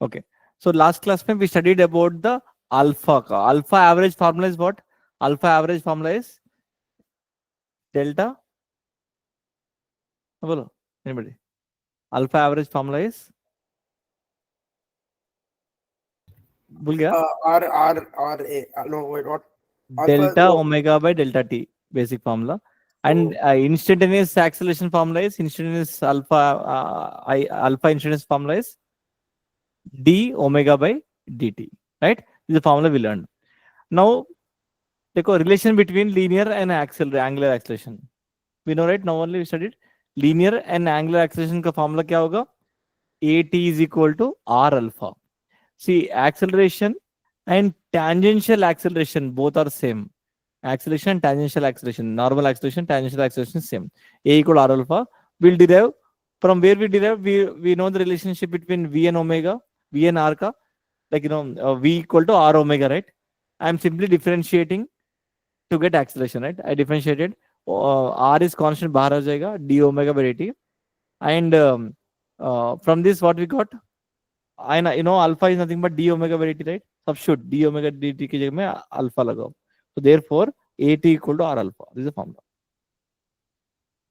Okay. So last class में we studied about the alpha का. Alpha average formula is what? Alpha average formula is delta. बोलो anybody? Alpha average formula is भूल गया. No, wait, what? Alpha. Delta omega by delta t, basic formula. And Oh, instantaneous acceleration formula is instantaneous alpha instantaneous formula is d omega by dt. Right? This is the formula we learned. Now, देखो relation between linear and angular acceleration. We know, right? Now only we studied linear and angular acceleration का formula क्या होगा? At is equal to r alpha. See, acceleration and tangential acceleration both are same. Acceleration and tangential acceleration, normal acceleration, tangential acceleration same. A equal r alpha. We'll derive from where we derive. We know the relationship between v and omega, v and r ka, like v equal to r omega, right? I'm simply differentiating to get acceleration, right? I differentiated. R is constant, bahar aa jayega, d omega by dt. And from this, what we got? I know alpha is nothing but d omega by dt, right? Substitute d omega dt की जगह में alpha लगाओ. So therefore, at equal to r alpha. This is the formula.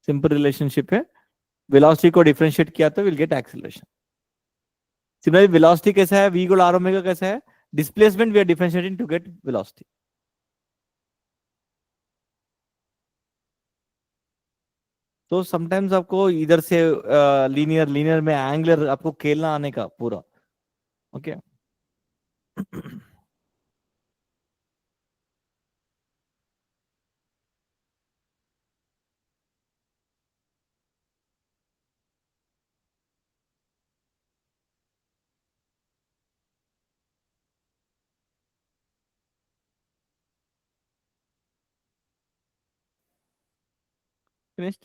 Simple relationship है. Velocity को differentiate किया तो we'll get acceleration. Similarly, velocity कैसा है? V equal r omega कैसा है? Displacement we are differentiating to get velocity. तो sometimes आपको इधर से लीनियर में एंगुलर आपको खेलना आने का पूरा. ओके. फिनिश्ड.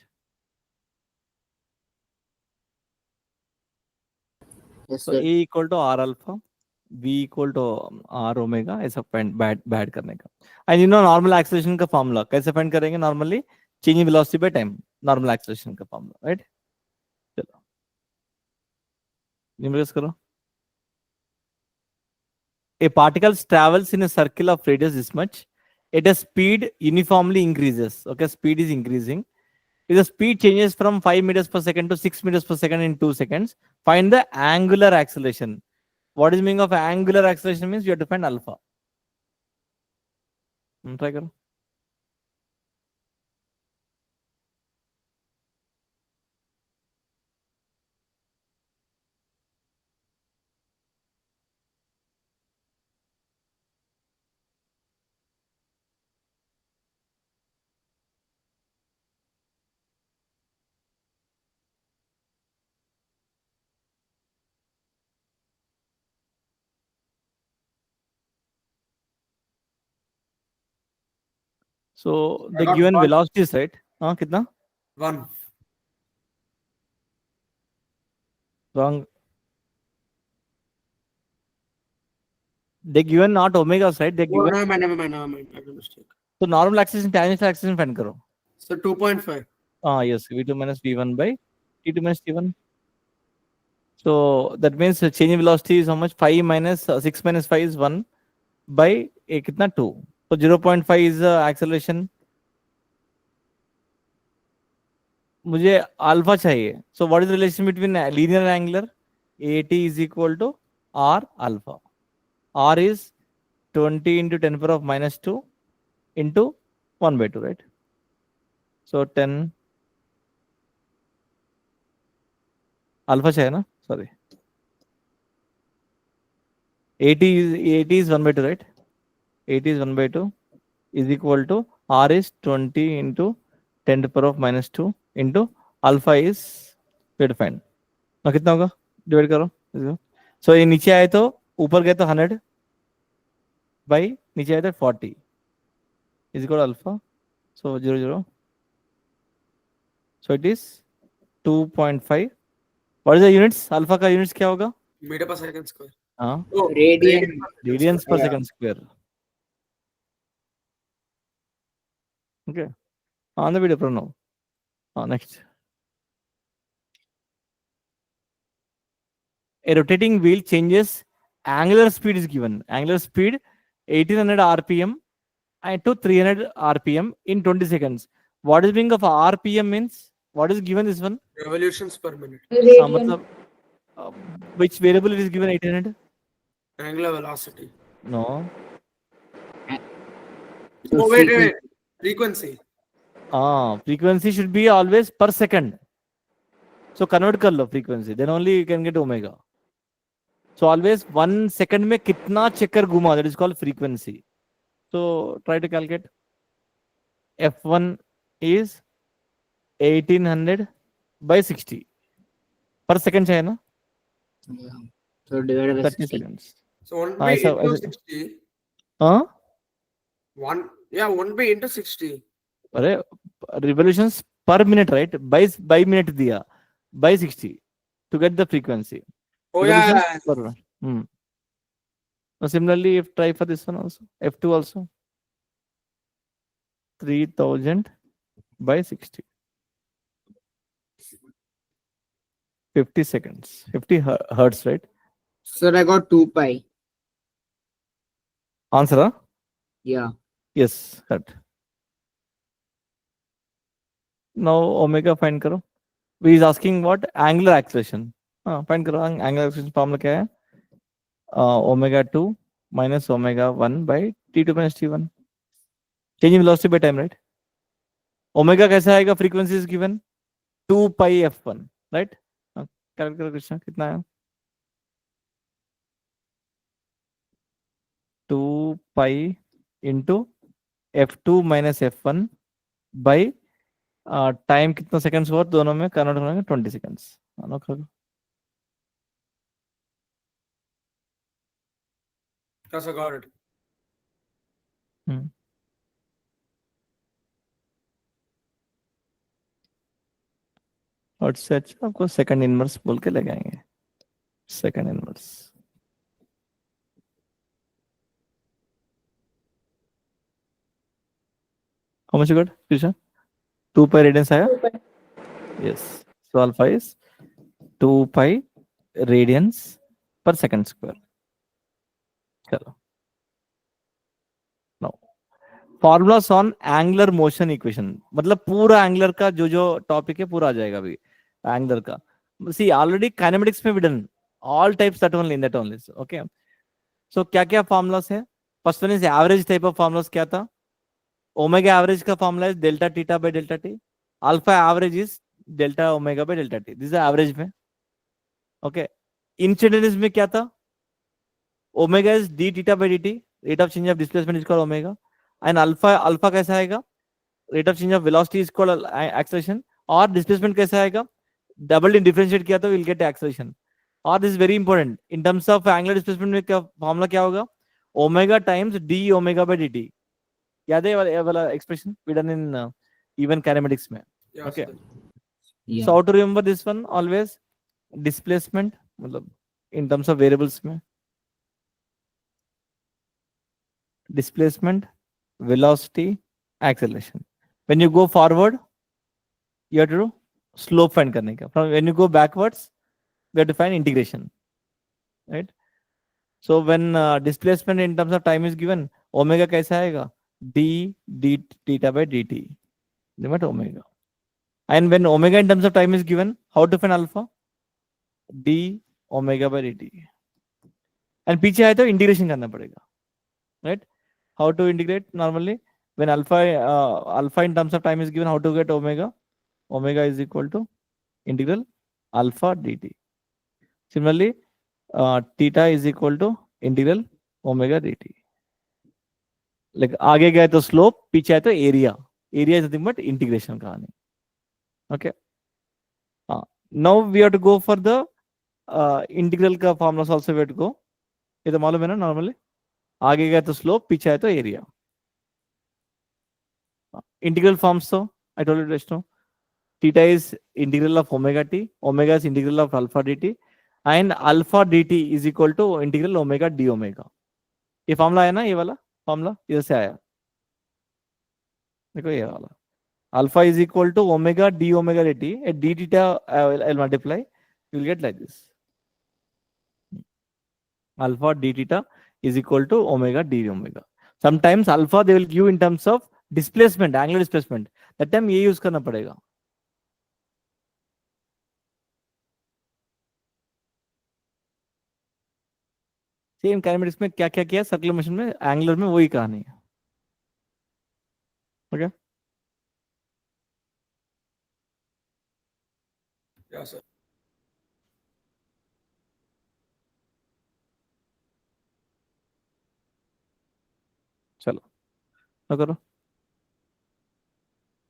yes, तो sir. A equal to R alpha, V equal to R omega ऐसा बैड करने का. And you know normal acceleration का फॉर्मूला कैसे फाइंड करेंगे? Normally change velocity by time, normal acceleration का फॉर्मूला, राइट? चलो numericals करो. A particle travels in a circle of radius this much. At a speed uniformly increases. Okay, speed is increasing. If the speed changes from 5 meters per second to 6 meters per second in 2 seconds, find the angular acceleration. What is meaning of angular acceleration? Means you have to find alpha. Try करो. So I the got given one. velocity is right. हाँ कितना? One. Wrong. They given not omega right. They Oh, given. never mind. I made a mistake. So normal acceleration, tangential acceleration find करो. So 2.5. Yes, v2 minus v1 by t2 minus t1. So that means change in velocity is how much? 5 minus 6 minus 5 is 1 by कितना 2. So 0.5 is acceleration. मुझे alpha चाहिए. So what is the relation between linear and angular? At is equal to r alpha. R is 20 into 10 power of minus 2 into 1 by 2, right? So 10 alpha चाहिए ना? Sorry. 80 is 1 by 2, right? 80 is 1 by 2 is equal to r is 20 into 10 to the power of minus 2 into alpha is we have to find. ना कितना होगा? Divide करो. So ये नीचे आए तो ऊपर गए तो 100 by नीचे आए तो 40 is equal to alpha. So 0. So it is 2.5. What is the units? Alpha का units क्या होगा? Meter per second square. हाँ, Oh, Radian. radians per Yeah. second square. Okay. On the video pro now. Next. A rotating wheel changes angular speed is given. Angular speed 1800 RPM and to 300 RPM in 20 seconds. What is meaning of RPM means? What is given this one? Revolutions per minute. Radian. matlab, uh, which variable it is given 1800? Angular velocity. No. So Oh, wait, wait, frequency. wait. Frequency. Frequency should be always per second. So convert kar lo frequency. Then only you can get omega. So always 1 second में कितना checker घुमा, that is called frequency. So try to calculate. F1 is 1800 by 60 per second चाहिए ना? Yeah. So divided by 30 60. seconds. So 1 हाँ by ऐसा into ऐसा 60. हाँ 1 by into 60. अरे revolutions per minute, right? By minute दिया by 60 to get the frequency. Oh, Revolutions yeah. per. Now similarly, if try for this one also, F2 also 3000 by 60. 50 seconds. 50 hertz, right? So I got 2 pi. Answer, huh? Yeah. Yes, correct. Now omega find करो. We is asking what angular acceleration. Find करो angular acceleration formula क्या है? Omega 2 minus omega 1 by t2 minus t1. Change in velocity by time, right? Omega कैसा आएगा? Frequency is given 2 pi f1, right? Calculate करो कृष्णा कितना है? 2 pi into f2 minus f1 by time कितना seconds हुआ दोनों में कन्वर्ट होने 20 seconds. That's a got it. और से अच्छा आपको सेकंड इनवर्स बोल के लगाएंगे. Second inverse how much you got Krisha? 2 pi radians आया? Yes, so alpha is 2 pi radians per second square. चलो now formulas on angular motion equation. मतलब पूरा angular का जो टॉपिक है पूरा आ जाएगा अभी angular का. See already kinematics में भी done all types that only in that only. Okay, so क्या क्या formulas है? First one is average type of formulas. क्या था? Omega average का formula is delta theta by delta t. Alpha average is delta omega by delta t. This is average में. Okay. Instantaneous में क्या था? Omega is d theta by dt. Rate of change of displacement is called omega. And alpha कैसा आएगा? Rate of change of velocity is called acceleration. और displacement कैसा आएगा? Double in differentiate किया तो we'll get acceleration. और this is very important. In terms of angular displacement में क्या formula क्या होगा? Omega times d omega by dt. याद है वाला expression we done in even kinematics में. Yeah, Okay. sir. Yeah. So how to remember this one? Always displacement मतलब in terms of variables में displacement, velocity, acceleration. When you go forward, you have to do slope find करने का. From when you go backwards, we have to find integration, right? So when displacement in terms of time is given, omega कैसा आएगा? d theta by dt. Limit omega. And when omega in terms of time is given, how to find alpha? d omega by dt. And पीछे आए तो integration करना पड़ेगा, right? How to integrate normally? When alpha in terms of time is given, how to get omega? Omega is equal to integral alpha dt. Similarly, theta is equal to integral omega dt. Like आगे गए तो slope, पीछे आए तो area. Area is nothing but integration कहानी. Okay. Now we have to go for the integral का formulas also we have to go. ये तो मालूम है ना normally? आगे गए तो slope, पीछे आए तो area. Integral forms so I told you just now. Theta is integral of omega t, omega is integral of alpha dt, and alpha dt is equal to integral omega d omega. ये formula आया ना, ये वाला formula इधर से आया. देखो ये वाला alpha is equal to omega d omega dt. At d theta I'll multiply. You will get like this. Alpha d theta is equal to omega d omega. Sometimes alpha they will give in terms of displacement, angular displacement. That time ये use करना पड़ेगा. Same kinematics में क्या क्या किया, circular motion में, angular में वही कहानी है. Okay Yeah, sir. चलो तो करो.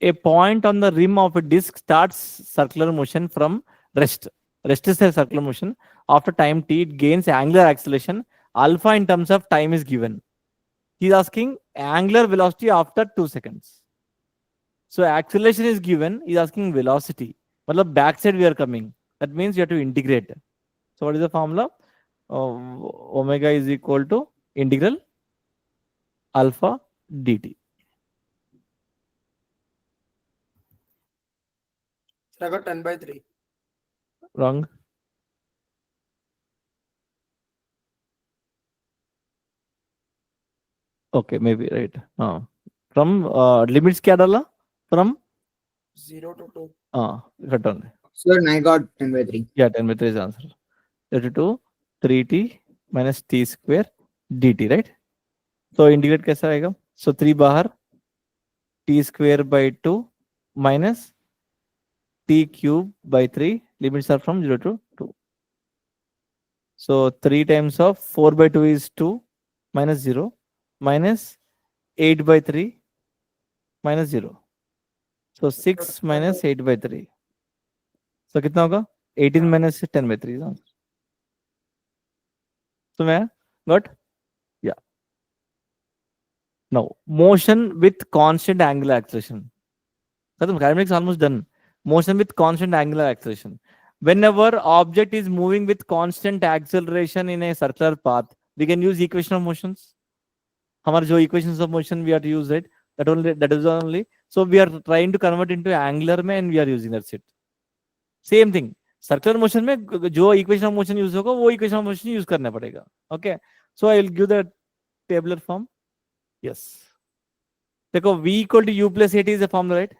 A point on the rim of a disk starts circular motion from rest. Rest is a circular motion. After time t, it gains angular acceleration. Alpha in terms of time is given. He is asking angular velocity after 2 seconds. So acceleration is given. He is asking velocity. Matlab backside we are coming. That means you have to integrate. So what is the formula? Omega is equal to integral alpha dt. So I got 10/3. Wrong. Okay, maybe right. From limits क्या डाला? From 0 to 2. return. Sir, I got 10/3. Yeah, 10/3 is the answer. 32 3t minus t square dt, right? So integrate कैसा आएगा? So 3 बाहर, t square by 2 minus t cube by 3. Limits are from 0 to 2. So 3 times of 4 by 2 is 2 minus 0 minus 8 by 3 minus 0. So 6 minus 8 by 3. So कितना होगा? 18 minus 10/3 is answer. So मैं got? Yeah. Now motion with constant angular acceleration. खत्म. Kinematics almost done. Motion with constant angular acceleration. Whenever object is moving with constant acceleration in a circular path, we can use equation of motions. हमारे जो equations of motion we have to use it. That is only. So we are trying to convert into angular में and we are using that's it. Same thing. Circular motion में जो equation of motion use होगा वो equation of motion यूज करना पड़ेगा. Okay so I will give the tabular form. Yes देखो v equal to u plus at is a form, right.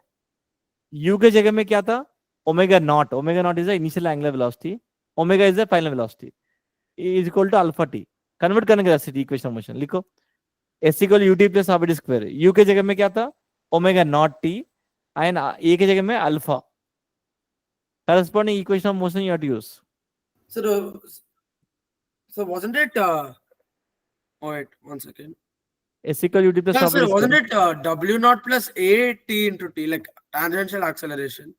u के जगह में क्या था? Omega nought. Omega nought is the initial angular velocity. Omega is the final velocity. Is equal to alpha T. Convert करने के लिए equation of motion लिखो. s इक्वल ut plus half T square. u के जगह में क्या था? Omega not T and a के जगह में alpha. Corresponding equation of motion you have to use. So wasn't it? Oh wait, 1 second. S equal ut plus Yeah, half sir. is Wasn't square. it W naught plus A T into T, like tangential acceleration?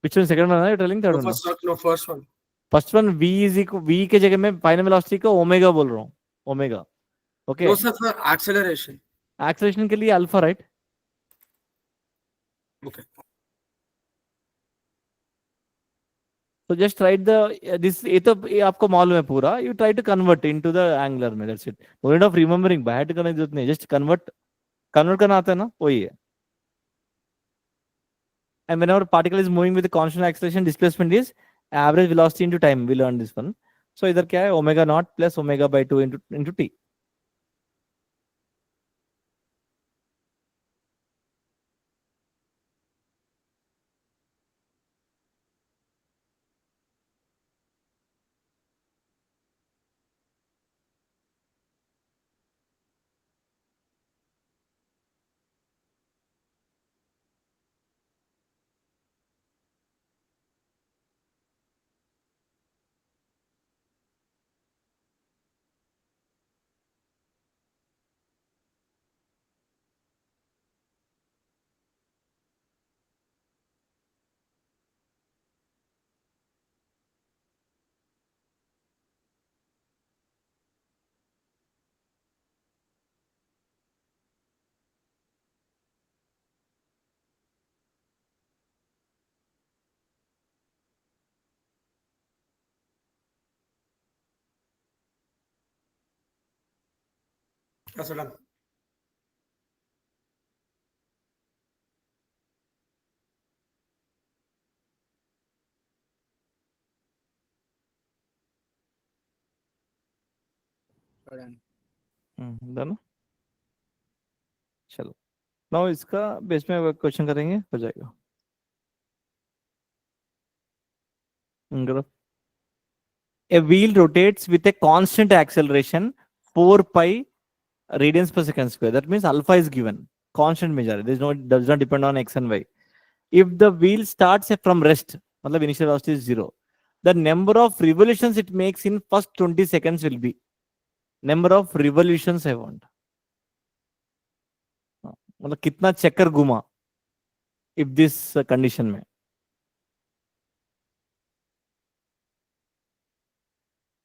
Which one? Second one? You're telling third No, one? first one. First one v is equal v के जगह में final velocity को omega बोल रहा हूँ. Omega. Okay. No, sir, for acceleration. Acceleration के लिए alpha, right. Okay. So just write the this. ये तो ये आपको मालूम है पूरा. You try to convert into the angular में. That's it. No need of remembering. बाहर करने की जरूरत नहीं. Just convert करना आता है ना, वही है. And whenever particle is moving with a constant acceleration, displacement is average velocity into time. We learned this one. So इधर क्या है? Omega naught plus omega by 2 into t. That's done. Done. Done. चलो, now इसका base में question करेंगे, हो जाएगा। A wheel rotates with a constant acceleration 4 pi radians per second square. That means alpha is given. Constant measure. There is no, does not depend on x and y. If the wheel starts from rest, मतलब initial velocity is 0, the number of revolutions it makes in first 20 seconds will be number of revolutions I want. मतलब कितना चक्कर घुमा if this condition में.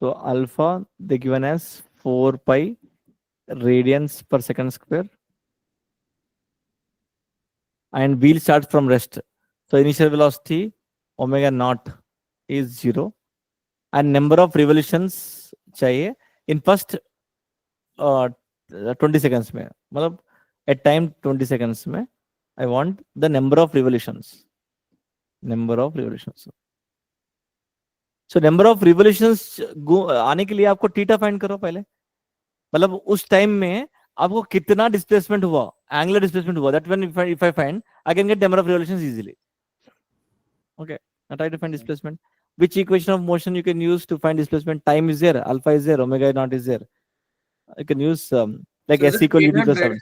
So alpha they given as 4 pi radians per second square, and wheel starts from rest. So initial velocity omega naught is 0, and number of revolutions चाहिए in first 20 seconds में, मतलब at time 20 seconds में I want the number of revolutions. So number of revolutions आने के लिए आपको theta find करो पहले, मतलब उस टाइम में आपको कितना डिस्प्लेसमेंट हुआ, एंगुलर डिस्प्लेसमेंट हुआ. That when if I find, I can get number of revolutions easily. Okay, now try to find displacement. Which equation of motion you can use to find displacement? Time is there, alpha is there, omega naught is there. You can use like So is S it equal UD plus 800?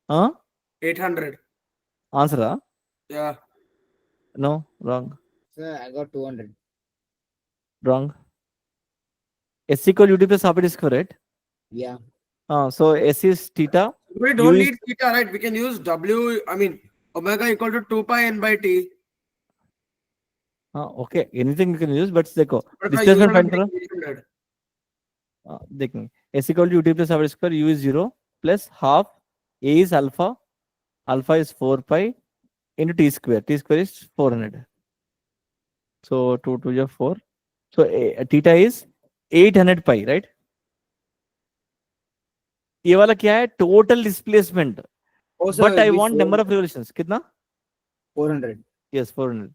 Huh? 800. Answer? Huh? Yeah. No, wrong. Sir, I got 200. Wrong. S equal UD plus half square, right? Yeah. So S is theta. We U don't is need theta, right? We can use W, I mean, omega equal to 2 pi n by t. okay. Anything you can use, but देखो But if I use displacement it, find I'm करो. getting 800. देखेंगे. S equal to UD plus half square. U is 0 plus half. A is alpha. Alpha is 4 pi into t square. T square is 400. So 2 to 4. So theta is 800 pi, right? ये वाला क्या है? Total displacement. Oh, sir, But I it'll be want number of revolutions. कितना? 400. Yes, 400.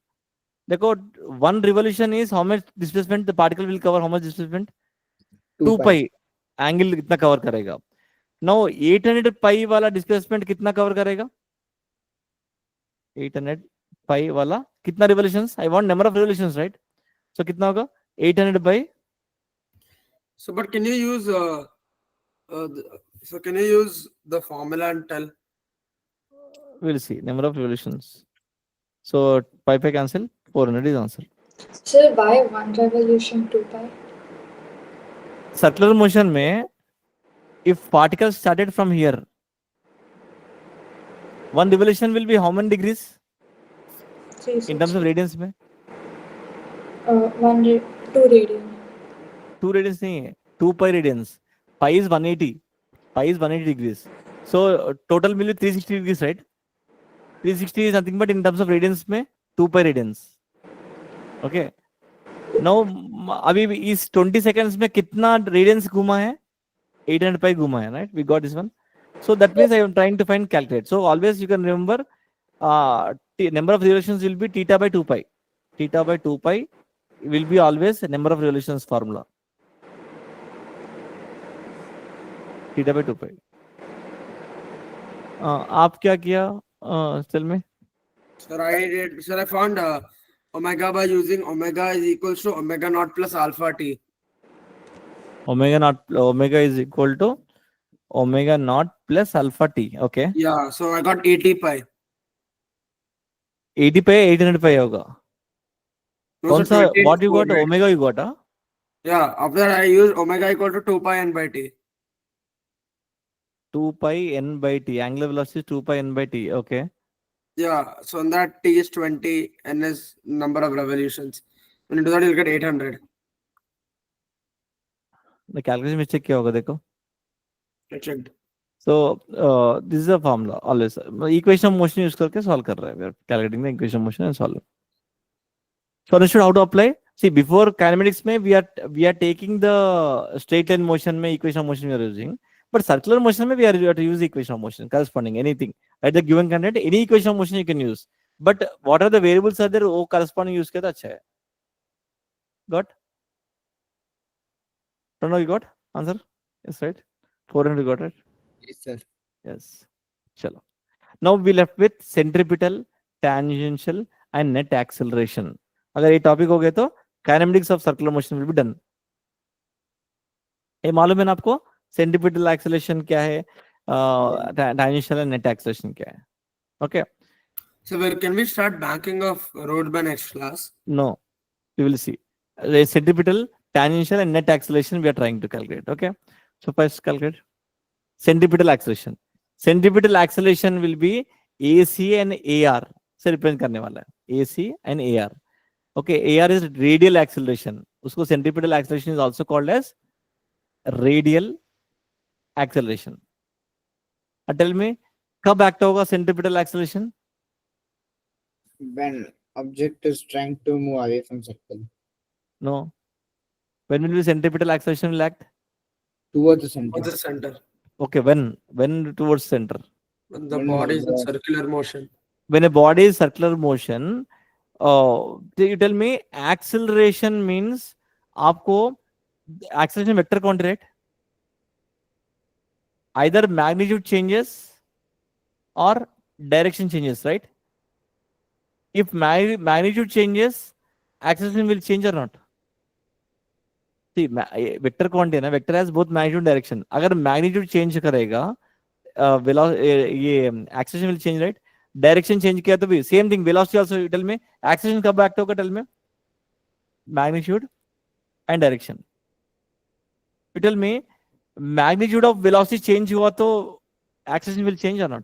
देखो, one revolution is how much displacement the particle will cover? How much displacement? 2 pi. Angle कितना cover करेगा? Now 800 pi वाला displacement कितना cover करेगा? 800 pi वाला कितना revolutions? I want number of revolutions, right? So कितना होगा? 800 by. So, but can you use, so can you use the formula and tell? We'll see number of revolutions. So pi cancel. 400 is answer. Sir, why one revolution 2 pi? Circular motion में if particles started from here, one revolution will be how many degrees in terms of radians में? 2 radian. 2 radians नहीं है, 2 pi radians. Pi is 180. Pi is 180 degrees. So total will be 360 degrees, right? 360 is nothing but in terms of radians में 2 pi radians. Okay. Now अभी इस 20 seconds में कितना radians घुमा है? 800 pi घुमा है, right? We got this one. So that means I am trying to find calculate. So always you can remember number of revolutions will be theta by 2 pi. Theta by 2 pi will be always a number of revolutions formula. Theta by 2 pi. आप क्या किया? Tell me. Sir, I found omega by using omega is equals to omega naught plus alpha t. Omega is equal to omega naught plus alpha t. Okay. Yeah, so I got 80 pi. 80 pi 800 pi होगा. No, कौन so सा? 20 What you square, got? right? Omega you got? Yeah, after that I use omega equal to 2 pi n by t. 2 pi n by t. Angular velocity is 2 pi n by t. Okay. Yeah, so in that t is 20, n is number of revolutions. When you do that, you'll get 800. The calculation mistake क्या होगा देखो. I checked. So this is a formula always. Equation of motion use करके solve कर रहे हैं. We are calculating the equation of motion and solve. So understood how to apply? See, before kinematics में we are taking the straight line motion में equation of motion we are using. But circular motion में we have to use equation of motion corresponding anything. At the given candidate, any equation of motion you can use. But what are the variables are there? वो corresponding use किया तो अच्छा है. Got? Don't know you got? Answer? Yes, right? 400 got it? Yes, sir. Yes. Chalo. Now we left with centripetal, tangential, and net acceleration. अगर ये topic हो गए तो kinematics of circular motion will be done. ये मालूम है ना आपको सेंट्रिपिटल एक्सेलरेशन क्या है, tangential and net acceleration क्या है? Okay. So can we start banking of road by next class? No, we will see. The centripetal, tangential, and net acceleration we are trying to calculate. Okay. So first calculate centripetal acceleration. Centripetal acceleration will be AC and AR. से represent करने वाला है AC and AR. Okay, AR is radial acceleration. उसको centripetal acceleration is also called as radial acceleration. Tell me, कब act होगा centripetal acceleration? When object is trying to move away from circle No. When will be centripetal acceleration will act? towards the center. Or the center. Okay, when towards center? When the When body is in the- circular motion. When a body is circular motion, you tell me acceleration means आपको acceleration vector कौन direct? Either magnitude changes or direction changes, right? If magnitude changes, acceleration will change or not? See, vector quantity है ना, vector has both magnitude and direction. अगर magnitude change करेगा, ये acceleration will change, right? Direction change किया तो भी same thing. Velocity also, you tell me acceleration कब act होगा? Tell me magnitude and direction. You tell me magnitude of velocity change हुआ तो acceleration will change or not?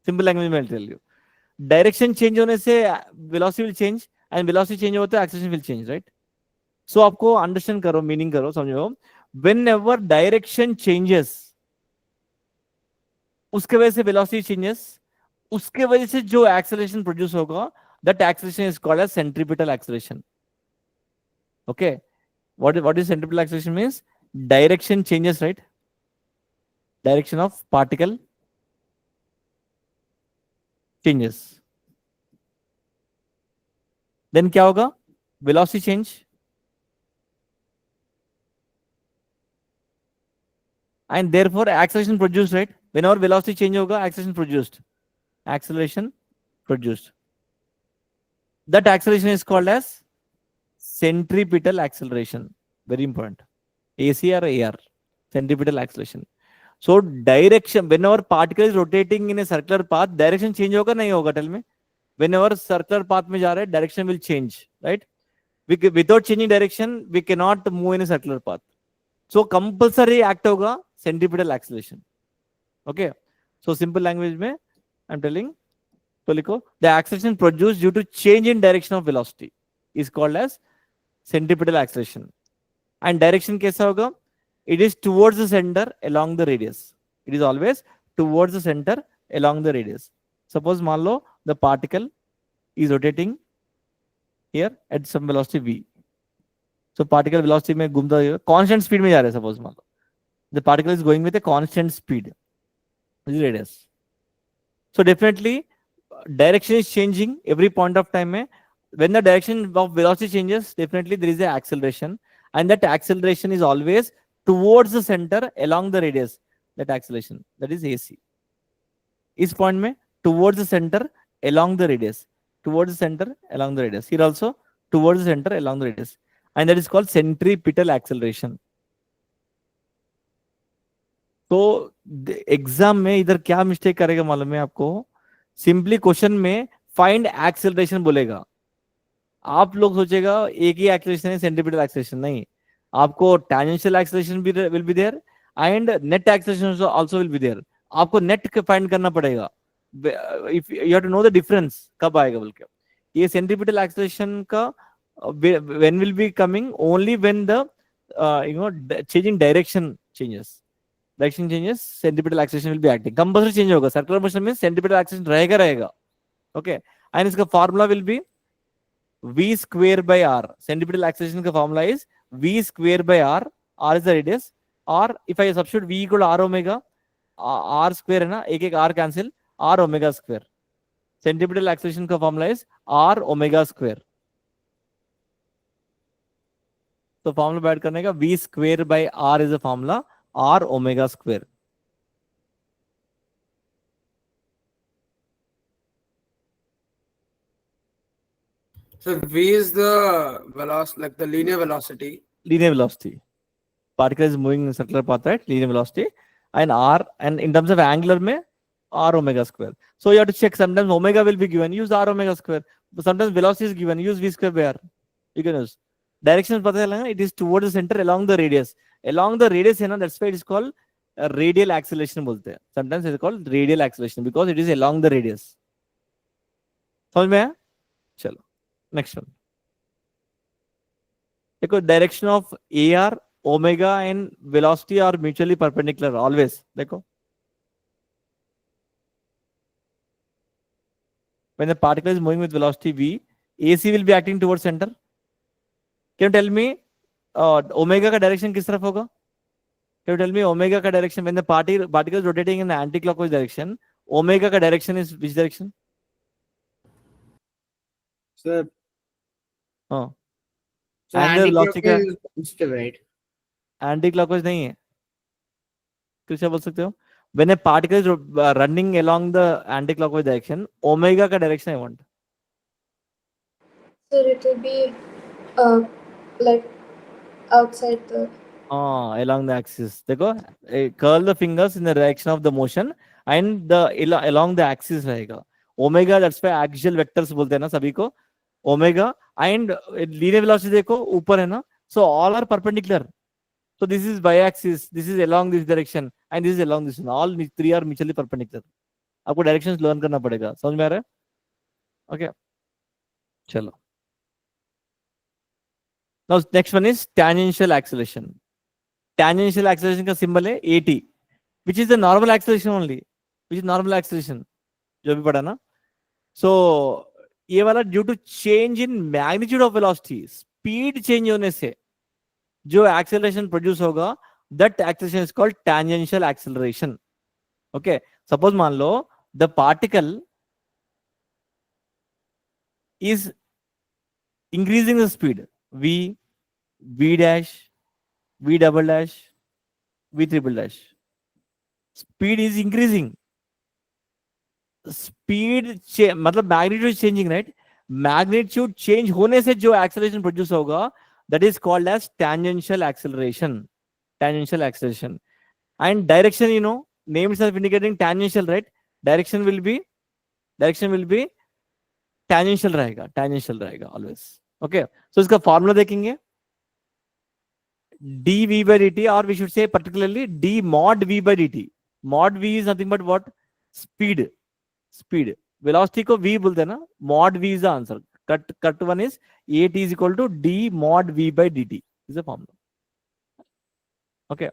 Simple language में I'll tell you. Direction change होने से velocity will change and velocity change होता है acceleration will change, right? So आपको understand करो, meaning करो, समझो. Whenever direction changes, उसके वजह से velocity changes, उसके वजह से जो acceleration produce होगा, that acceleration is called as centripetal acceleration. Okay, what is centripetal acceleration means? Direction changes, right? Direction of particle changes. Then क्या होगा? Velocity change. And therefore acceleration produced, right? Whenever velocity change होगा, acceleration produced. Acceleration produced. That acceleration is called as centripetal acceleration. Very important. AC or AR. Centripetal acceleration. So direction, whenever particle is rotating in a circular path, direction change होगा नहीं होगा? Tell me. Whenever circular path में जा रहा है, direction will change, right? Without changing direction, we cannot move in a circular path. So compulsory act होगा centripetal acceleration. Okay. So simple language में I'm telling. तो लिखो, the acceleration produced due to change in direction of velocity is called as centripetal acceleration. And direction कैसा होगा? It is towards the center along the radius. It is always towards the center along the radius. Suppose मान लो the particle is rotating here at some velocity v. So particle velocity में घूमता है, constant speed में जा रहा है. Suppose मान लो the particle is going with a constant speed. This is radius. So definitely direction is changing every point of time में. When the direction of velocity changes, definitely there is an acceleration, and that acceleration is always towards the center along the radius. That acceleration, that is AC. इस point में towards the center along the radius, towards the center along the radius. Here also towards the center along the radius, and that is called centripetal acceleration. तो exam में इधर क्या mistake करेगा मालूम है आपको? सिंपली क्वेश्चन में फाइंड एक्सेलरेशन बोलेगा. आप लोग सोचेगा एक ही एक्सेलरेशन है, सेंट्रिपिटल एक्सेलरेशन नहीं. आपको टेंजेंशियल एक्सेलरेशन भी will be there and net acceleration also will be there. आपको नेट फाइंड करना पड़ेगा. If you have to know the difference कब आएगा बोल के. ये सेंट्रिपिटल एक्सेलरेशन का when will be coming only when the changing direction changes. Direction changes, centripetal acceleration will be acting. Compulsory change होगा. सर्कुलर मोशन में सेंट्रिपिटल एक्सेलरेशन रहेगा. Okay, and इसका formula will be v square by r. Centripetal acceleration का formula is v square by r. r is the radius. और if I substitute v equal to r omega, r square है ना, एक एक r cancel, r omega square. Centripetal acceleration का formula is r omega square. तो formula add करने का v square by r is the formula r omega square. So v is the velocity, like the linear velocity. Linear velocity. Particle is moving in circular path, right? Linear velocity. And r, and in terms of angular mein, r omega square. So you have to check, sometimes omega will be given, use r omega square. But sometimes velocity is given, use v square by r. You can use. Direction pata hai, it is towards the center along the radius. Along the radius, that's why it is called radial acceleration. Bolte. Sometimes it is called radial acceleration because it is along the radius. समझ में आया? चलो next one देखो, direction of AR, omega and velocity are mutually perpendicular always. देखो, when the particle is moving with velocity v, AC will be acting towards center. Can you tell me omega का direction किस तरफ होगा? Can you tell me omega का direction when the particle is rotating in the anti-clockwise direction, omega का direction is which direction? Sir, हाँ, so angular velocity का anti-clockwise is positive, right? anti-clockwise नहीं है. क्या बोल सकते हो? When a particle is running along the anti-clockwise direction, omega का direction I want. Sir, it will be like outside the. Along the axis. देखो, curl the fingers in the direction of the motion and the along the axis रहेगा. Omega, that's why axial vectors बोलते हैं ना सभी को. Omega and linear velocity देखो ऊपर है ना. So all are perpendicular. So this is y-axis, this is along this direction, and this is along this one. All three are mutually perpendicular. आपको directions learn करना पड़ेगा. समझ में आ रहा है? Okay. चलो. Now next one is tangential acceleration. Tangential acceleration का symbol है AT, which is the normal acceleration only. Which is normal acceleration. जो भी पढ़ा ना. So ये वाला due to change in magnitude of velocity, speed change होने से जो acceleration produce होगा, that acceleration is called tangential acceleration. Okay. Suppose मान लो the particle is increasing the speed v, v dash, v double dash, v triple dash. Speed is increasing. Speed मतलब magnitude is changing, right? Magnitude change होने से जो acceleration produce होगा, that is called as tangential acceleration. Tangential acceleration. And direction, you know, name itself indicating tangential, right? Direction will be tangential रहेगा always. Okay. So इसका formula देखेंगे. dv by dt, or we should say particularly d mod v by dt. Mod v is nothing but what? Speed. Velocity को v बोलते हैं ना. Mod v is the answer. Cut one is at is equal to d mod v by dt. Is the formula. Okay.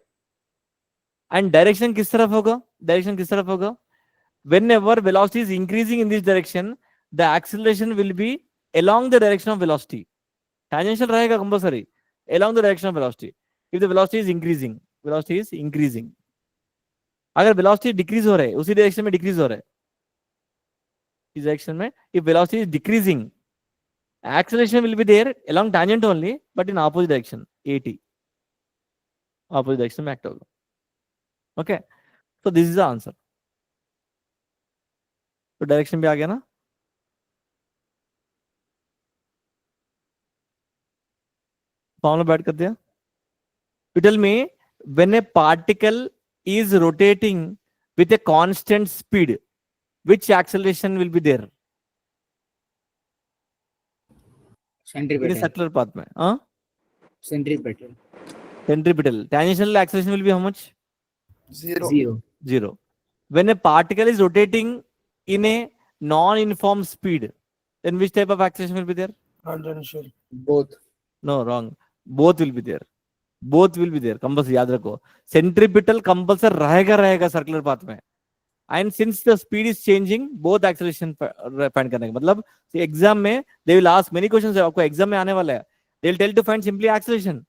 And direction किस तरफ होगा? Whenever velocity is increasing in this direction, the acceleration will be along the direction of velocity. Tangential रहेगा compulsory. Along the direction of velocity. If the velocity is increasing, अगर velocity decrease हो रहा है, उसी direction में decrease हो रहा है. इस direction में, if velocity is decreasing, acceleration will be there along tangent only, but in opposite direction, at. Opposite direction में act होगा. Okay. So this is the answer. तो डायरेक्शन भी आ गया ना. फॉर्मूला बैठ कर दिया. You tell me, when a particle is rotating with a constant speed, which acceleration will be there? In a Centripetal. circular path में. Centripetal. Centripetal. Tangential acceleration will be how much? Zero. When a particle is rotating in a non-uniform speed, then which type of acceleration will be there? Tangential. Both. No, wrong. Both will be there. Compulsory याद रखो. Centripetal compulsory रहेगा circular path में. And since the speed is changing, both acceleration find करने का मतलब exam में they will ask many questions. आपको exam में आने वाला है. They will tell to find simply acceleration.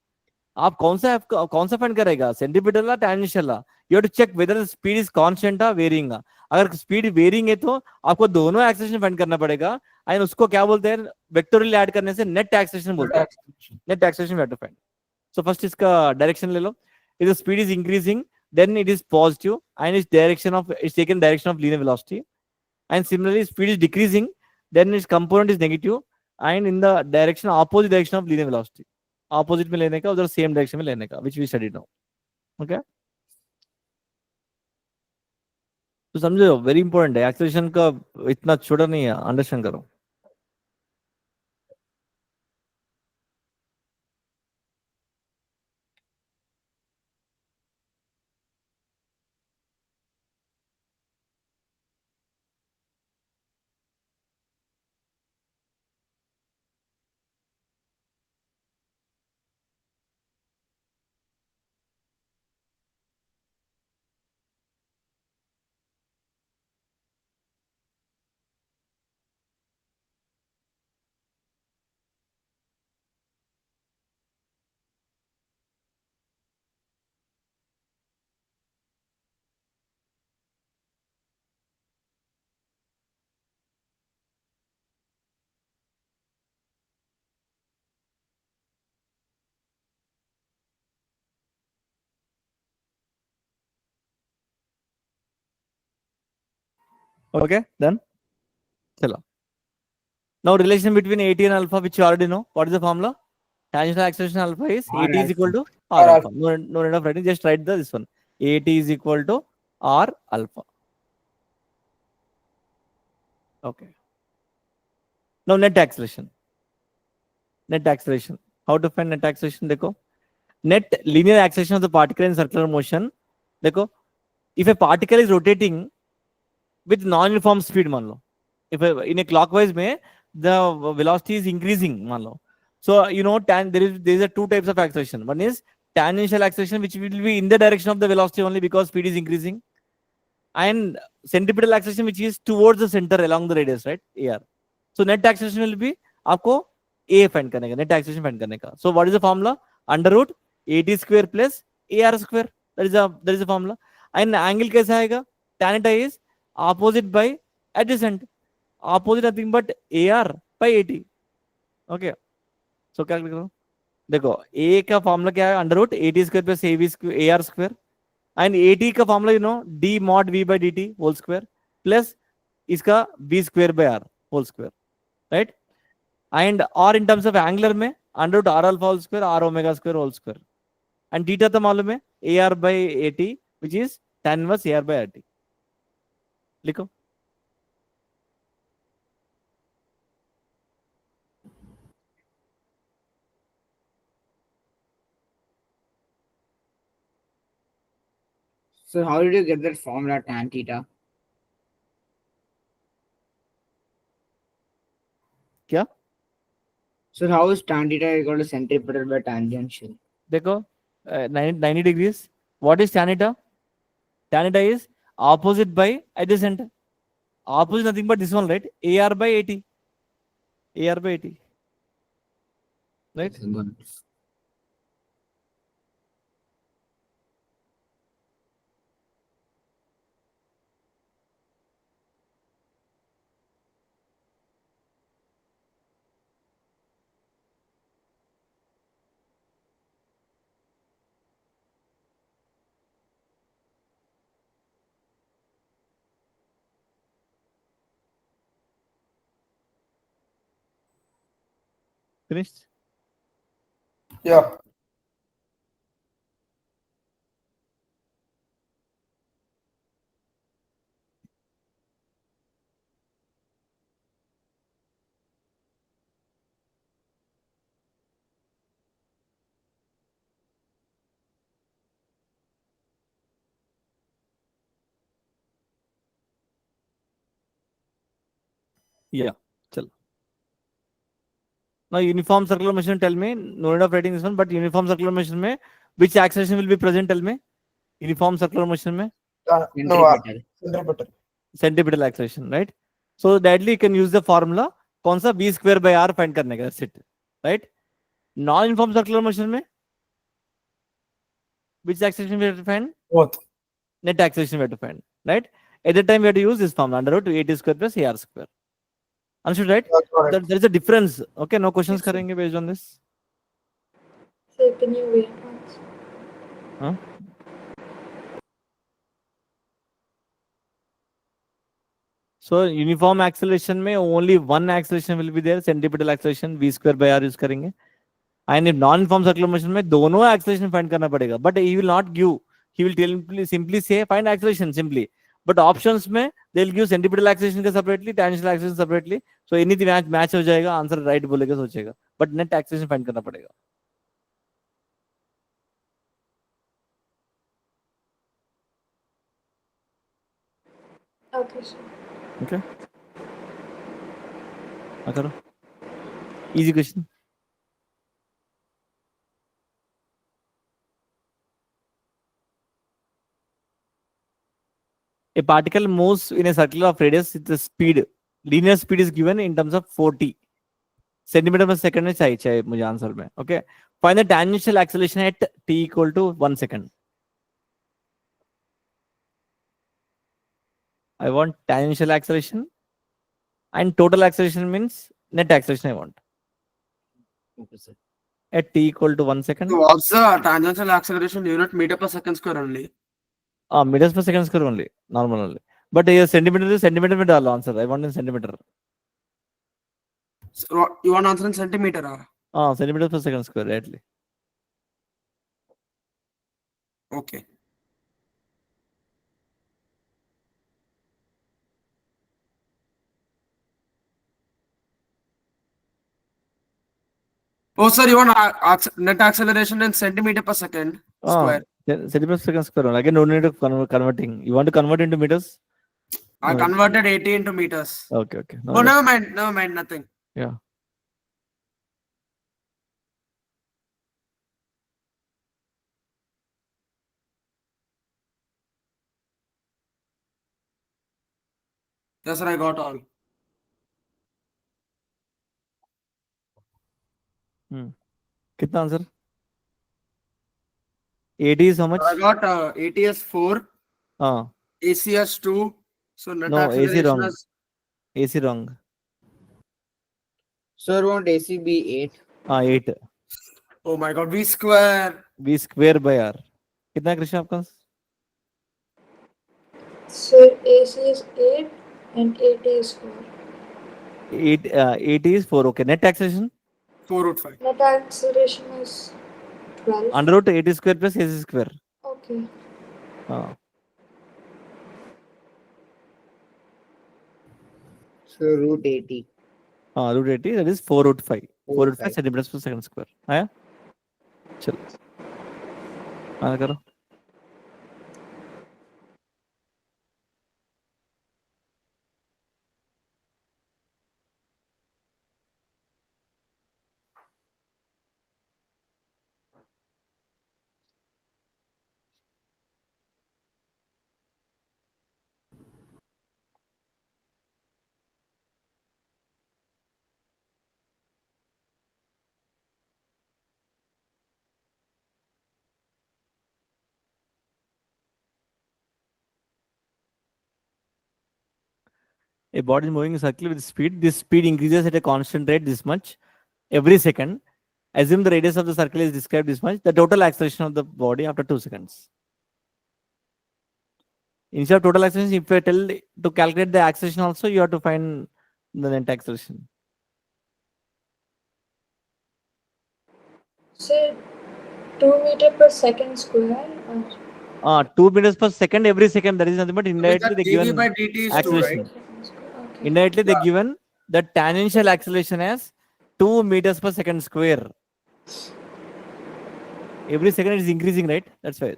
आप कौन सा find करेगा? Centripetal या tangential La? You have to check whether the speed is constant or varying. अगर speed varying है तो आपको दोनों acceleration find करना पड़ेगा. And उसको क्या बोलते हैं? Vectorial add करने से net acceleration बोलते हैं. Net acceleration we have to find. So first इसका direction ले लो. If the speed is increasing, then it is positive and it's taken direction of linear velocity. And similarly, speed is decreasing, then its component is negative and in the opposite direction of linear velocity. Opposite में लेने का, उधर same direction में लेने का, which we studied now. Okay. तो समझो, very important है, एक्सेलरेशन का इतना छोटा नहीं है, अंडरस्टैंड करो. Okay, then चलो. Now relation between AT and alpha, which you already know. What is the formula? Tangential acceleration alpha is R AT is alpha. equal to R R alpha. No need of writing, just write this one. AT is equal to R alpha. Okay. Now net acceleration. Net acceleration. How to find net acceleration? देखो. Net linear acceleration of the particle in circular motion. देखो. If a particle is rotating with non-uniform speed, मान लो. If in a clockwise way, the velocity is increasing, मान लो. So you know, there is a two types of acceleration. One is tangential acceleration, which will be in the direction of the velocity only because speed is increasing, and centripetal acceleration, which is towards the center along the radius, right? AR. So net acceleration will be आपको A find करने का, net acceleration find करने का. So what is the formula? Under root AT square plus AR square. That is the formula. And angle कैसा आएगा? Tan eta is opposite by adjacent. Opposite nothing but AR by AT. Okay. So calculate करो. देखो A का formula क्या है? Under root AT square plus AV square AR square. And AT का formula you know D mod V by DT whole square plus इसका B square by R whole square, right? And और in terms of angular में under root R alpha whole square R omega square whole square. And theta तो मालूम है AR by AT which is tan inverse AR by RT. लिखो. So how did you get that formula tan theta? क्या? So how is tan theta equal to centripetal by tangential? देखो 90 degrees. What is tan eta? Tan eta is opposite by adjacent. Opposite nothing but this one, right? AR by AT. AR by AT. Right? Good. Finished? Yeah. Yeah. Chalo. Now uniform circular motion, tell me, no need of writing this one, but uniform circular motion में which acceleration will be present, tell me? Uniform circular motion में No, Centripetal. centripetal. centripetal acceleration, right? So directly you can use the formula कौन सा B square by R find करने का, that's it, right? Non-uniform circular motion में which acceleration we have to find? Both. Net acceleration we have to find, right? At that time we have to use this formula under root AT square plus AR square. Understood, right? That's correct. There is a difference. Okay, no questions Yes, sir. करेंगे based on this. So can you wait once? Huh? So uniform acceleration में only one acceleration will be there, centripetal acceleration v square by r use करेंगे. And if non-uniform circular motion में दोनों acceleration find करना पड़ेगा. But he will not give. He will simply say find acceleration simply. But options में they'll give centripetal acceleration का separately, tangential acceleration separately. So anything match हो जाएगा, answer right बोलेगा सोचेगा. But net acceleration find करना पड़ेगा. Okay, sir. Okay. करो. Easy question. A particle moves in a circle of radius with the speed. Linear speed is given in terms of 40 centimeter per second में चाहिए मुझे answer में. Okay. Find the tangential acceleration at t equal to 1 second. I want tangential acceleration and total acceleration means net acceleration I want. Okay, sir. At t equal to 1 second. So what's the tangential acceleration unit meter per second square only? Meters per second square only, normal only. But here centimeter में डालो answer. I want in centimeter. So you want answer in centimeter? Centimeter per second square, rightly. Okay. Oh, sir, you want net acceleration in centimeter per second square? Centimeter per second square only. Again, no need of converting. You want to convert into meters? I No. converted 80 into meters. Okay. No, Oh, never mind, nothing. Yeah. Yes, sir, I got all. कितना answer? 80 is how much? I got ATS 4, हाँ. ACS 2. So net No, AC acceleration wrong. is AC wrong. Sir, want ACB 8. 8. oh my god, V square. V square by r. कितना है कृष्ण आपका? Sir, AC is 8 and AT is 4. 80 is 4. Okay. Net acceleration? 4 root 5. Net acceleration is 12. Under root 80 square plus AC square. Okay. So root 80. Root 80, that is 4 root 5. 4 root 5 5. centimeters per second square. आया? चलो. आना करो. A body is moving in a circle with speed. This speed increases at a constant rate this much every second. Assume the radius of the circle is described this much. The total acceleration of the body after 2 seconds. Instead of total acceleration, if I tell to calculate the acceleration also, you have to find the net acceleration. Sir, 2 meter per second square. 2 meters per second every second. That is nothing but indirectly they dV given by dt is 2, acceleration. right? Second square. Okay. Indirectly they Yeah. given the tangential acceleration as 2 meters per second square. Every second it is increasing, right? That's why.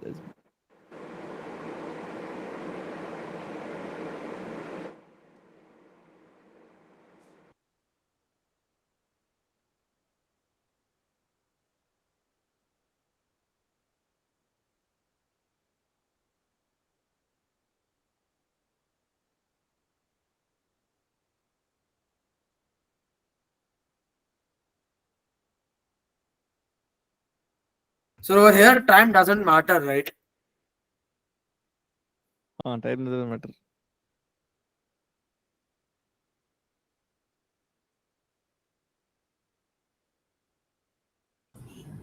So over here, time doesn't matter, right? Time doesn't matter.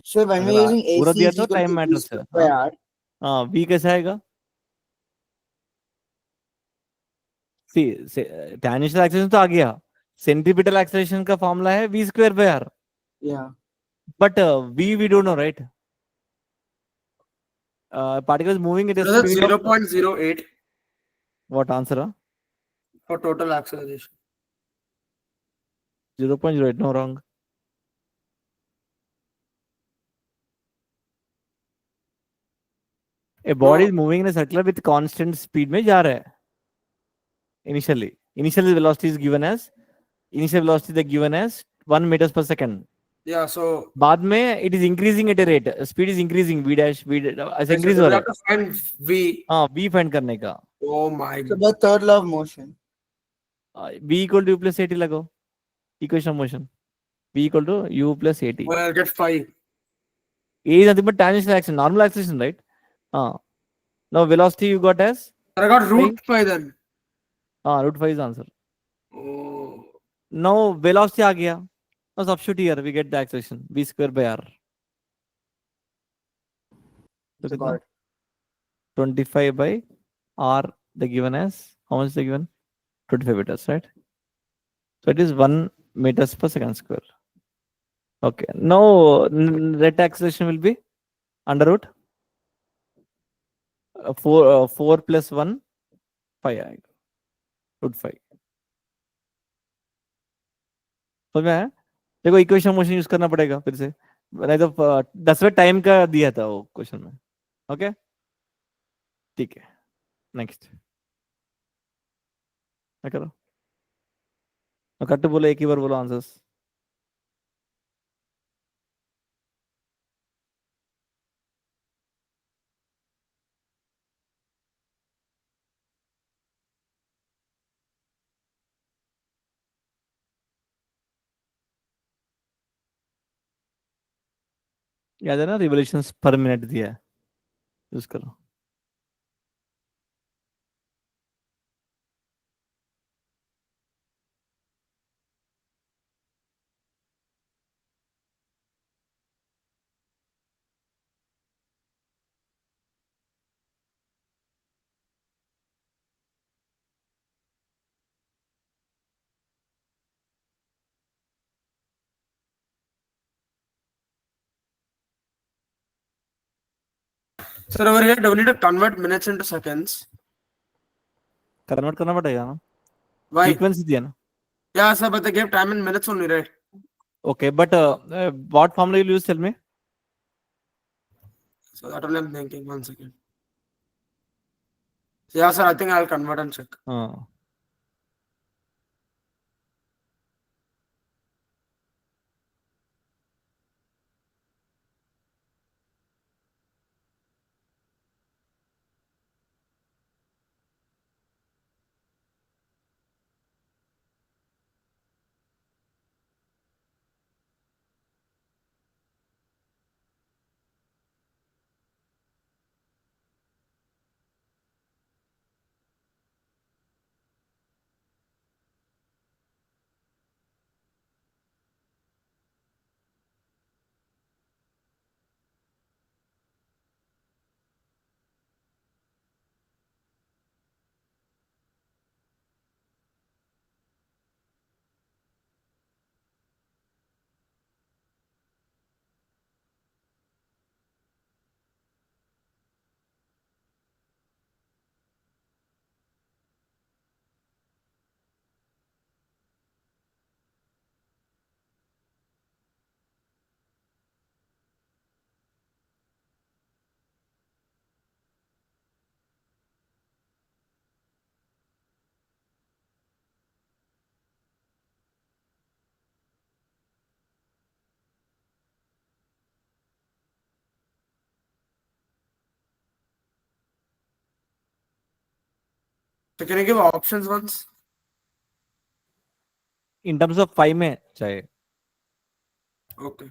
So when we're अगर using पूरा AC दिया is तो equal time to V matter square से. by R. V कैसे आएगा? सी tangential acceleration तो आ गया, centripetal acceleration का फॉर्मूला है v square by r, Yeah. but we don't know, right? Particle is moving at a So that's speed of 0.08 what answer? for total acceleration. 0.08, no, wrong. A body is moving in a circle with constant speed में जा रहा है. Initially velocity is given as, initial velocity is given as 1 meters per second. Yeah, so बाद में it is increasing at a rate, speed is increasing, v dash ऐसे increase so हो we रहा have है. to find V. हाँ, v find करने का. Oh my So god. the third law of motion. v equal to u plus at लगाओ, equation of motion. v equal to u plus at. Well, I'll get 5. A is nothing but tangential acceleration, normal acceleration, right? Now velocity you got as I got root 5 then. root 5 is answer. Oh. Now velocity आ गया. Now substitute here, we get the acceleration v square by r. So So कितना? got it. 25 by r, they given as, how much they given? 25 meters, right? So it is 1 meters per second square. Okay. Now net acceleration will be under root 4 plus 1 5 आएगा, root 5. समझ में आया? देखो equation motion यूज करना पड़ेगा फिर से, नहीं तो 10वें टाइम का दिया था वो क्वेश्चन में. ओके, ठीक है. नेक्स्ट क्या करो, कट बोलो, एक ही बार बोलो आंसर्स. याद है ना, रिवोल्यूशंस पर मिनट दिया है, यूज करो. Sir, over here, do we need to convert minutes into seconds? Convert करना पड़ेगा ना, Why? फ्रीक्वेंसी दिया ना. Yeah, sir, but they gave time in minutes only, right? Okay, but what formula you use, tell me. So that only I'm thinking. 1 second. Yeah, sir, I think I'll convert and check. So can you give options once? In terms of 5 में चाहे. Okay.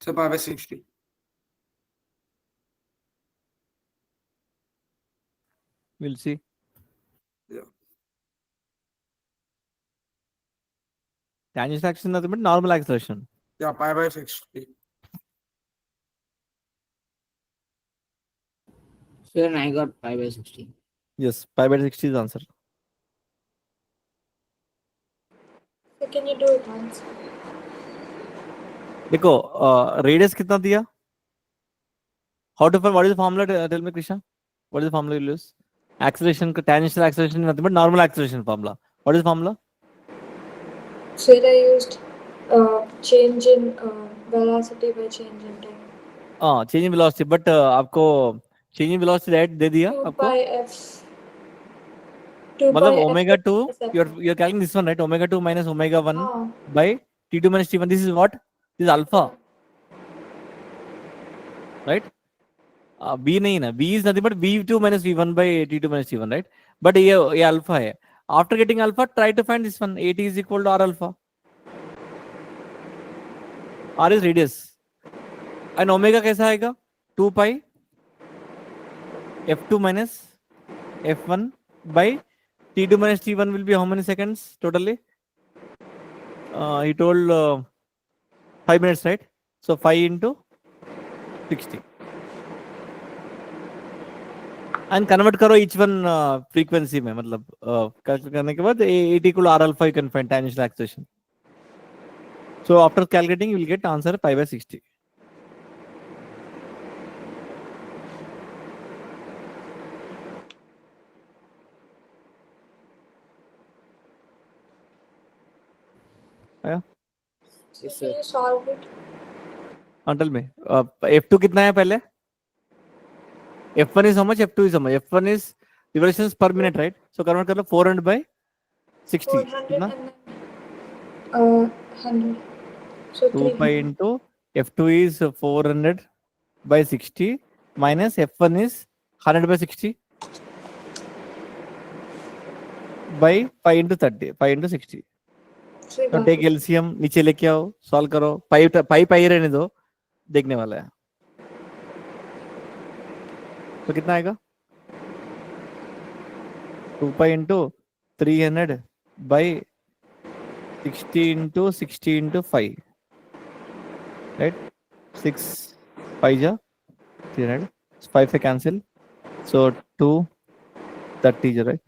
So 5 by 60. We'll see. Yeah. Tangential acceleration nothing but normal acceleration. Yeah, pi by 60. So then I got pi by 16. Yes, pi by 60 is the answer. So can you do it once? देखो radius कितना दिया? How to find what is the formula? Tell me, Krishna. What is the formula you use? Acceleration, tangential acceleration, nothing but normal acceleration formula. What is the formula? So here I used change in velocity by change in time. Change in velocity. But आपको change in velocity rate दे दिया 2 आपको? pi f. 2 मतलब pi omega f 2, SF. you're calculating this one, right? Omega 2 minus omega 1 Ah, by T2 minus T1. This is what? This is alpha, right? B नहीं ना, B is nothing but V2 minus V1 by T2 minus T1, right? But ये alpha है. After getting alpha, try to find this one. AT is equal to R alpha. R is radius. And omega कैसा आएगा? 2 pi F2 minus F1 by T2 minus T1 will be how many seconds totally? He told 5 minutes, right? So 5 into 60. And convert करो each one frequency में, मतलब calculate करने के बाद AT equal to R alpha you can find tangential acceleration. So after calculating you will get answer pi by 60. आया? so Yes, can sir. you solve it? Tell me. F2 कितना है पहले? F1 is how much? F2 is how much? F1 is revolutions per minute, right? So convert करो 400 by 60. 400 कितना? and then 100. So 2 pi 300. into F2 is 400 by 60 minus F1 is 100 by 60 by 5 into 30, 5 into 60. So तो got take it. LCM नीचे लेके आओ, solve करो. पाई पाई रहने दो, देखने वाला है. तो कितना आएगा? 2 pi into 300 by 60 into 60 into 5, right? 6 5 जा 300, 5 से cancel, so 230 जा, right?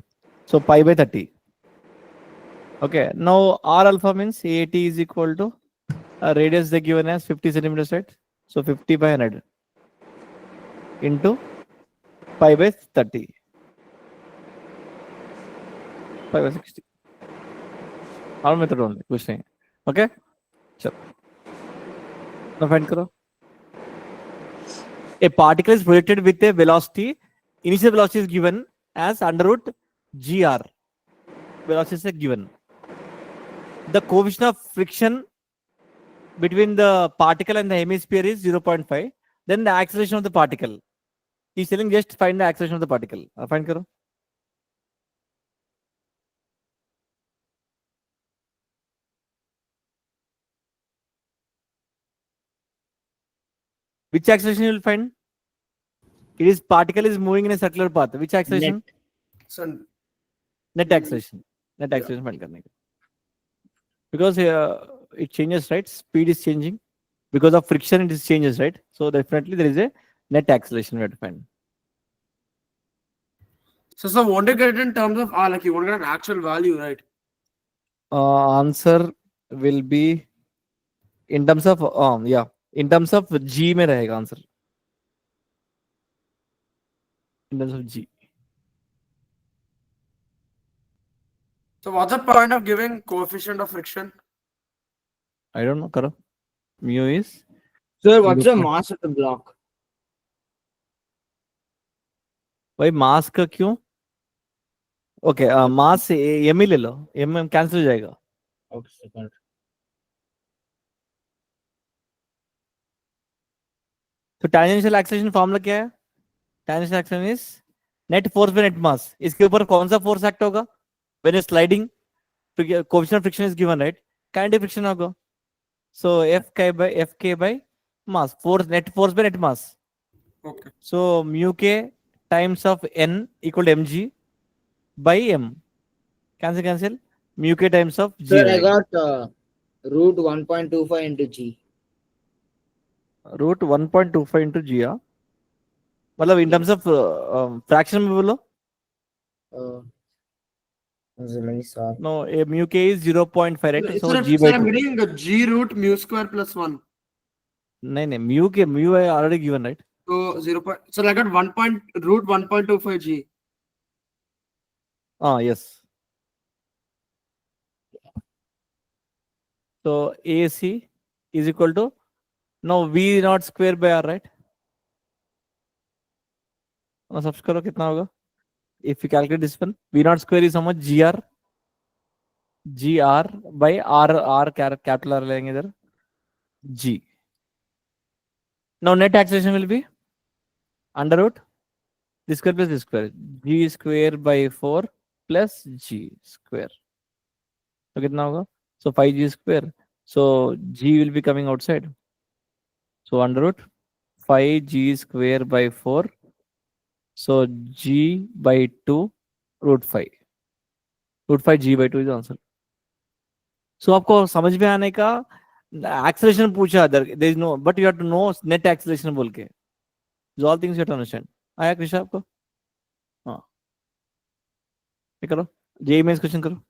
So pi by 30. Okay, now R alpha means AT is equal to radius they given as 50 centimeters, right? So 50 by 100 into pi by 30, pi by 60. Our method only, कुछ नहीं. Okay, चलो. Now find करो. A particle is projected with a velocity. Initial velocity is given as under root gr. Velocity is given. The coefficient of friction between the particle and the hemisphere is 0.5. Then the acceleration of the particle. He's telling just find the acceleration of the particle. Find करो. Which acceleration you will find? It is particle is moving in a circular path. Which acceleration? Net. Sun. Net acceleration. Net Yeah. acceleration find करने का. Because it changes, right? Speed is changing. Because of friction, it is changes, right? So definitely there is a net acceleration we have to find. So won't you get it in terms of R, like you won't get an actual value, right? Answer will be in terms of yeah, in terms of G में रहेगा answer. In terms of G. So what's the point of giving coefficient of friction? I don't know, करो. Mu is Sir, what's the mass of the block? भाई मास का क्यों? Okay mass m ही ले लो, m cancel हो जाएगा. Okay, sir, got it. तो tangential acceleration formula क्या है? Tangential acceleration is net force by net mass. इसके ऊपर कौन सा फोर्स एक्ट होगा? When you're sliding, coefficient of friction is given, right? Kinetic friction होगा. So Fk by mass, force, net force by net mass. Okay. So mu k times of n equal to mg by m. Cancel. Mu k times of g. Sir, I got root 1.25 into G. Root 1.25 into g. मतलब in terms of fraction में बोलो. So let me solve. No, a mu k is 0.5, right? So Sir, g by sir, I'm 2. getting G root mu square plus 1. नहीं, mu I already given, right? So 0. So I got root 1.25 G. Yes. So AC is equal to, now V naught square by R, right? Now substitute करो कितना होगा? If you calculate this one, V naught square is how much? GR by R capital R लेंगे इधर G. Now net acceleration will be under root this square plus this square, G square by 4 plus G square. So कितना होगा? So 5G square. So G will be coming outside. So under root 5G square by 4. So G by 2 root 5. Root 5 G by 2 is the answer. So आपको समझ में आने का acceleration पूछा there is no, but you have to know net acceleration बोल के. These all things you have to understand. आया कृष्णा आपको? हाँ. ये करो. JEE मेंस क्वेश्चन करो.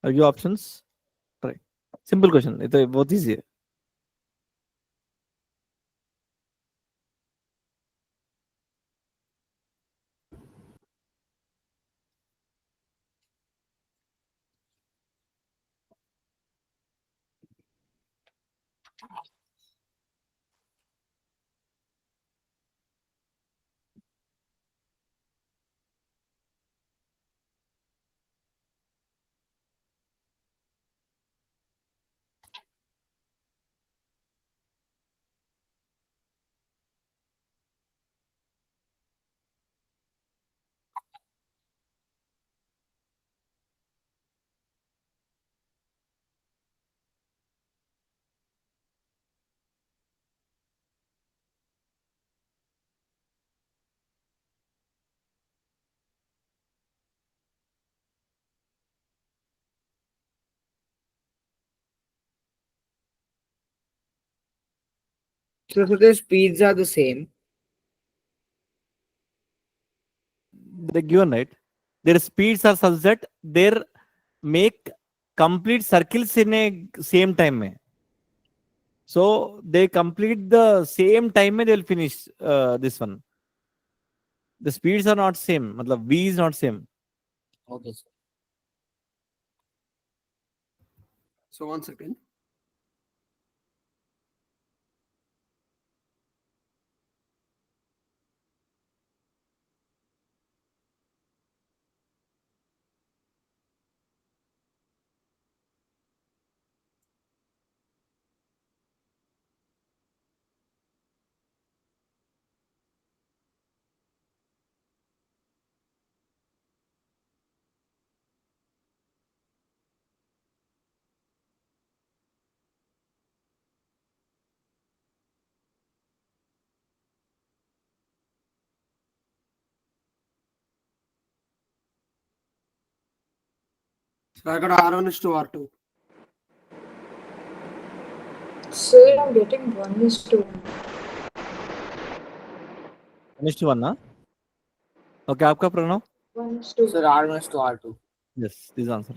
Are your options? Try. Simple question. ये तो बहुत easy है. So the speeds are the same. They're given, right? Their speeds are such that they make complete circles in a same time में. So they complete the same time में they will finish this one. The speeds are not same. मतलब V is not same. Okay, sir. So 1 second. So I got R1 is to R2. Sir, I'm getting 1:1. 1:1 ना? Okay, आपका Pranav? 1:2. Sir, R1 is to R2. Yes, this answer.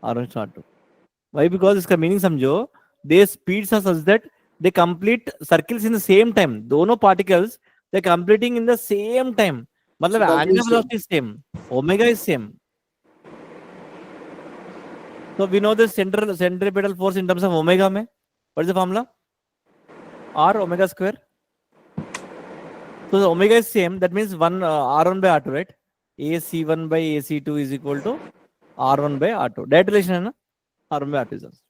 R1 to R2. Why? Because इसका meaning समझो. Their speeds are such that they complete circles in the same time. दोनों particles they completing in the same time. मतलब So angular W is velocity is same. Omega is same. So we know the centripetal force in terms of omega में. What is the formula? R omega square. So the omega is same. That means R1 by R2, right? AC1 by AC2 is equal to R1 by R2. Direct relation है ना? R1 by R2 is answer.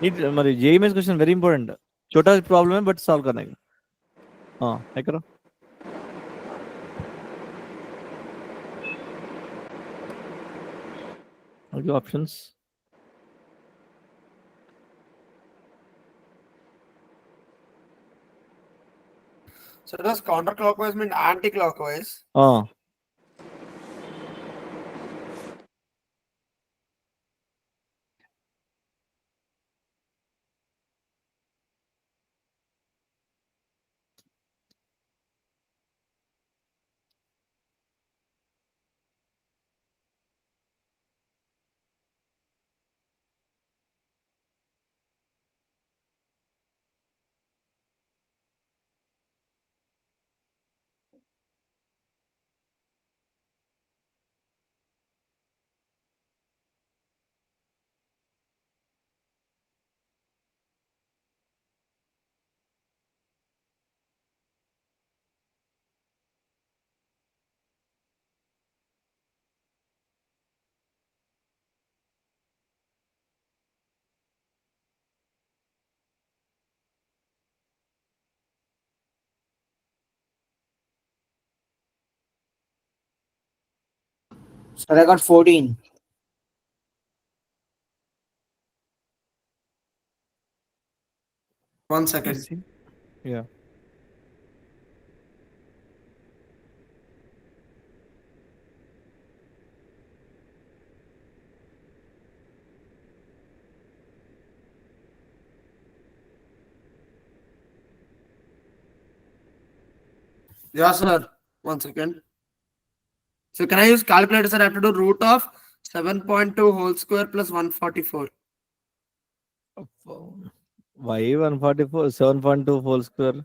NEET हमारी JEE में question very important. छोटा problem है but solve करने का. हाँ, है करो. Okay, options. So does counterclockwise mean anti-clockwise? हाँ So I got 14. One let's second. see. Yeah. Yeah, sir. 1 second. So can I use calculator, sir? I have to do root of 7.2 whole square plus 144. Why 144 7.2 whole square? So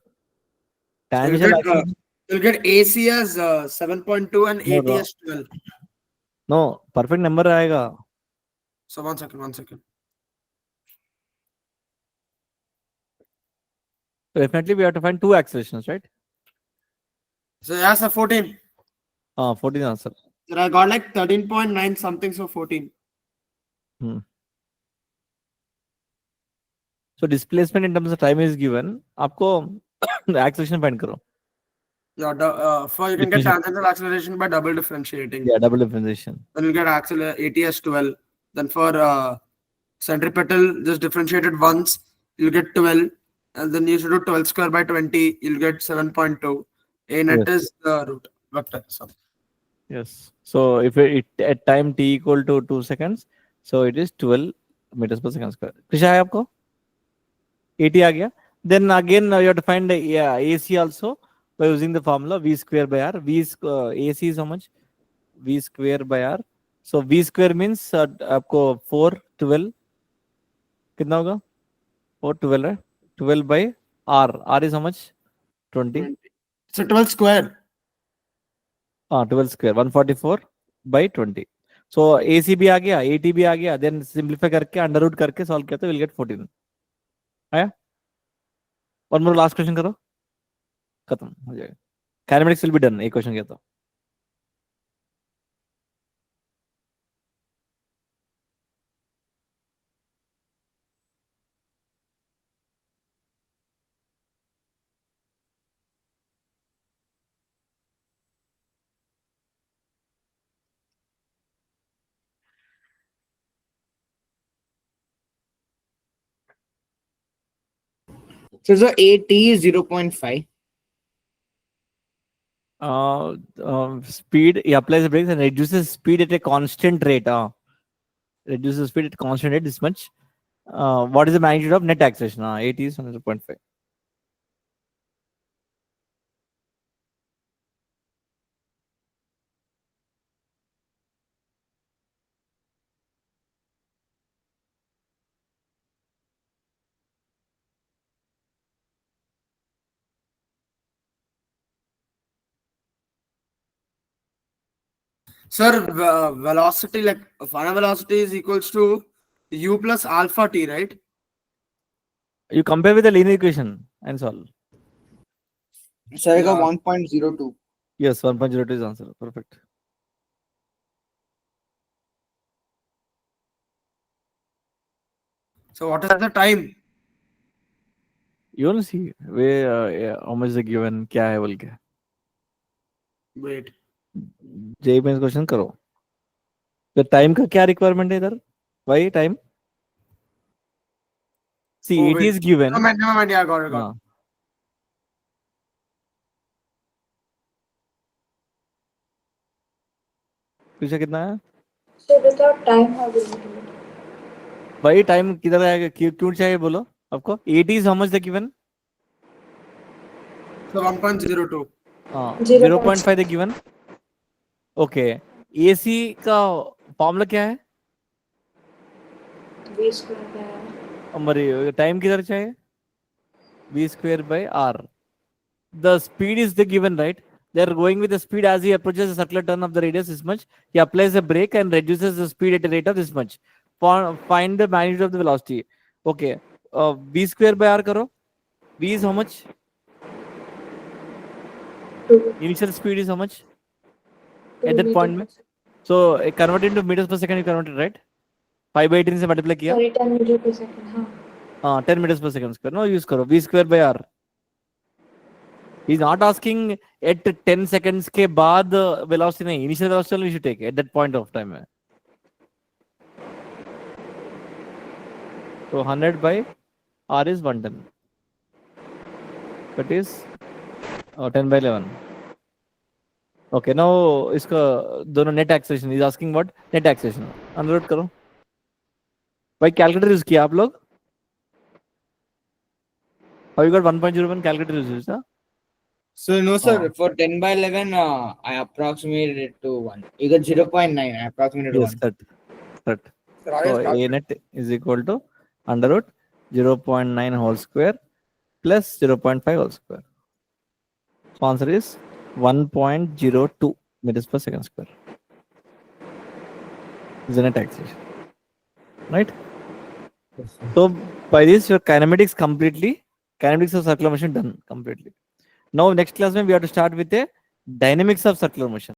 Tangential acceleration. you'll get AC as 7.2 and No, AT as 12. no, perfect number आएगा. So 1 second, 1 second. Definitely we have to find two accelerations, right? So yeah, sir, 14. 14 answer. Sir, I got like 13.9 something, so 14. Hmm. So displacement in terms of time is given. आपको acceleration find करो. Yeah, for you can get Differentiate. tangential acceleration by double differentiating. Yeah, double differentiation. Then you'll get AT as 12. Then for centripetal, just differentiated once, you'll get 12. And then you should do 12 square by 20, you'll get 7.2. A net Yes. is the root vector. So Yes. So if it at time t equal to 2 seconds, so it is 12 meters per second square. कुछ आया आपको? 80 आ गया. Then again you have to find yeah, AC also by using the formula V square by R. AC is how much? V square by R. So V square means आपको 4 12 कितना होगा? 4 12 है. 12 by R. R is how much? 20. so 12 square. 12 square 144 by 20. So AC भी आ गया, AT भी आ गया, then simplify करके under root करके सॉल्व किया तो विल गेट 14. आया? वन मोर लास्ट क्वेश्चन करो, खत्म हो जाएगा. Kinematics will be done. एक क्वेश्चन किया तो So the AT is 0.5. speed, he applies the brakes and reduces speed at a constant rate. Reduces speed at constant rate this much. What is the magnitude of net acceleration? 80 is 0.5. Sir, velocity, like final velocity is equals to u plus alpha t, right? You compare with the linear equation and solve. So I got Yeah. 1.02. Yes, 1.02 is answer. Perfect. So what is the time? You want to see where how much the given क्या है बोल के. Wait. JEE mains question करो. तो time का क्या requirement है इधर? Why time? See, Oh, it wait. is given. Never mind, never mind. Yeah, got it, got it. हाँ. क्वेश्चन कितना है So without time, how will you do it? भाई? टाइम किधर आएगा? क्यों चाहिए बोलो आपको? 80 is how much the given? So 1.02. हाँ, 0.5. 0.5 the given. ओके, AC का फॉर्मूला क्या है? V square by R. हमारी टाइम किधर चाहिए? V square by R. The speed is the given, right? They are going with the speed as he approaches the circular turn of the radius this much. He applies a brake and reduces the speed at a rate of this much. Find the magnitude of the velocity. Okay, V square by R karo. V is how much? 2. Initial speed is how much? 2 At that meter point per में. second. So convert into meters per second. You convert it, right? 5/18 से multiply किया. Sorry, 10 meter per second. हाँ. 10 meters per second square. No use करो. V square by R. He's not asking at 10 seconds के बाद velocity नहीं. Initial velocity we should take at that point of time में. So 100 by R is 110. That is 10 by 11. Okay, now इसका दोनों net acceleration. He's asking what? Net acceleration. Unroot करो. भाई calculator use किया आप लोग? How you got 1.01 calculator use? Huh? So no sir, for 10 by 11, I approximated it to 1. You got 0.9, I approximated Yes, 1. correct. Sir, I So just A net is equal to under root 0.9 whole square plus 0.5 whole square. So answer is 1.02 meters per second square. Is the net acceleration. Right? Yes, sir. So by this your kinematics of circular motion done completely. Now next class we have to start with a dynamics of circular motion.